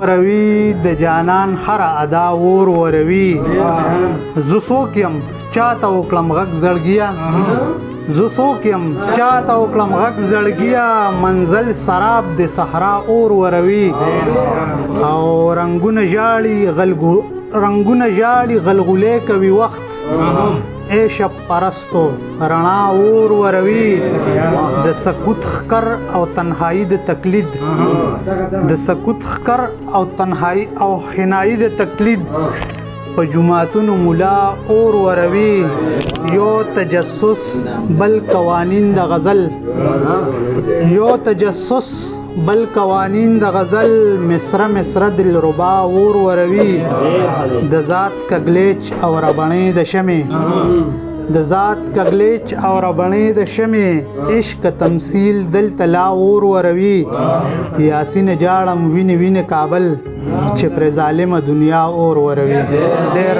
روی د جانان هر ادا اور وروي زه څوک یم چاته وکړم غږ زړګیه زه څوک یم چاته وکړم غږ زړګیه منزل سراب د صحرا اور وروي او رنګونه ژاړي غلغلې کوي وخت اے شب پرستو رڼا اور وروي د سکوت خکر او تنهایی د تقلید د سکوت خکر او تنهایی او حنایی د تقلید په جماعتونو مولا اور وروي یو تجسس بل قوانین د غزل یو تجسس بل قوانین د غزل مصره دلربا اور وروي د ذات کګلیچ او ربڼې د شمع د ذات کګلیچ او ربڼې د شمع عشق تمثيل دل تلا اور وروي یاسین جاړم ویني کابل چې پر ظالمه دنیا اور وروي ډېر